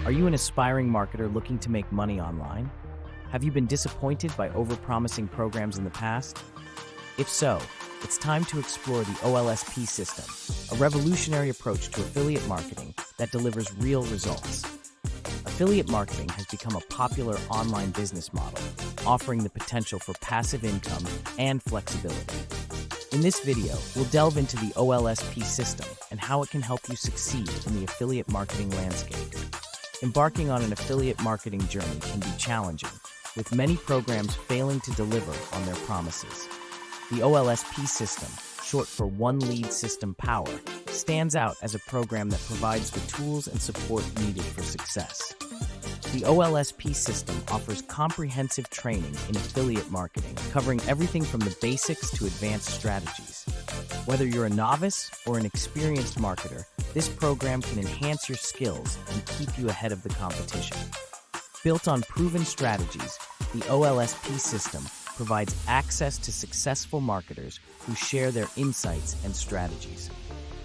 Are you an aspiring marketer looking to make money online? Have you been disappointed by overpromising programs in the past? If so, it's time to explore the OLSP system, a revolutionary approach to affiliate marketing that delivers real results. Affiliate marketing has become a popular online business model, offering the potential for passive income and flexibility. In this video, we'll delve into the OLSP system and how it can help you succeed in the affiliate marketing landscape. Embarking on an affiliate marketing journey can be challenging, with many programs failing to deliver on their promises. The OLSP system, short for One Lead System Power, stands out as a program that provides the tools and support needed for success. The OLSP system offers comprehensive training in affiliate marketing, covering everything from the basics to advanced strategies. Whether you're a novice or an experienced marketer, this program can enhance your skills and keep you ahead of the competition. Built on proven strategies, the OLSP system provides access to successful marketers who share their insights and strategies.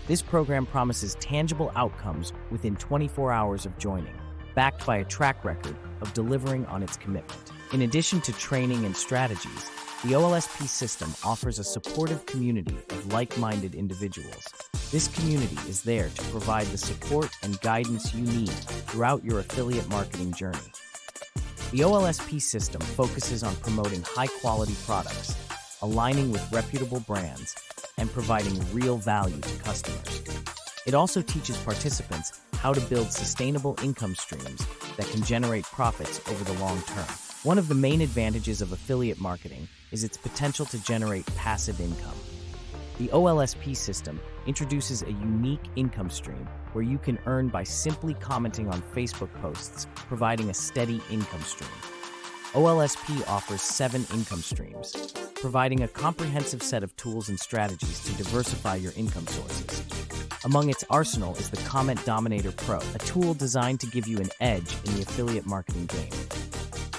This program promises tangible outcomes within 24 hours of joining, backed by a track record of delivering on its commitment. In addition to training and strategies, the OLSP system offers a supportive community of like-minded individuals. This community is there to provide the support and guidance you need throughout your affiliate marketing journey. The OLSP system focuses on promoting high-quality products, aligning with reputable brands, and providing real value to customers. It also teaches participants how to build sustainable income streams that can generate profits over the long term. One of the main advantages of affiliate marketing is its potential to generate passive income. The OLSP system introduces a unique income stream where you can earn by simply commenting on Facebook posts, providing a steady income stream. OLSP offers 7 income streams, providing a comprehensive set of tools and strategies to diversify your income sources. Among its arsenal is the Comment Dominator Pro, a tool designed to give you an edge in the affiliate marketing game.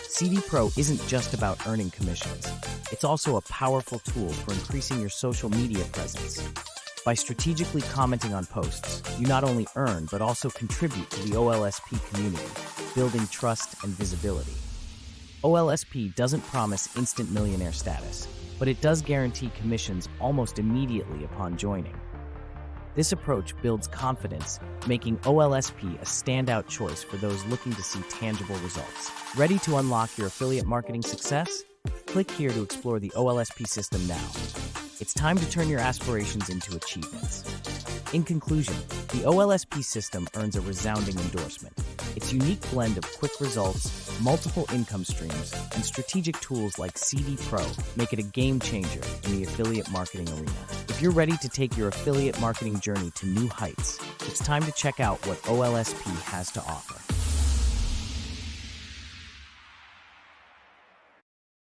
CD Pro isn't just about earning commissions. It's also a powerful tool for increasing your social media presence. By strategically commenting on posts, you not only earn but also contribute to the OLSP community, building trust and visibility. OLSP doesn't promise instant millionaire status, but it does guarantee commissions almost immediately upon joining. This approach builds confidence, making OLSP a standout choice for those looking to see tangible results. Ready to unlock your affiliate marketing success? Click here to explore the OLSP system now. It's time to turn your aspirations into achievements. In conclusion, the OLSP system earns a resounding endorsement. Its unique blend of quick results, multiple income streams, and strategic tools like CD Pro make it a game changer in the affiliate marketing arena. If you're ready to take your affiliate marketing journey to new heights, it's time to check out what OLSP has to offer.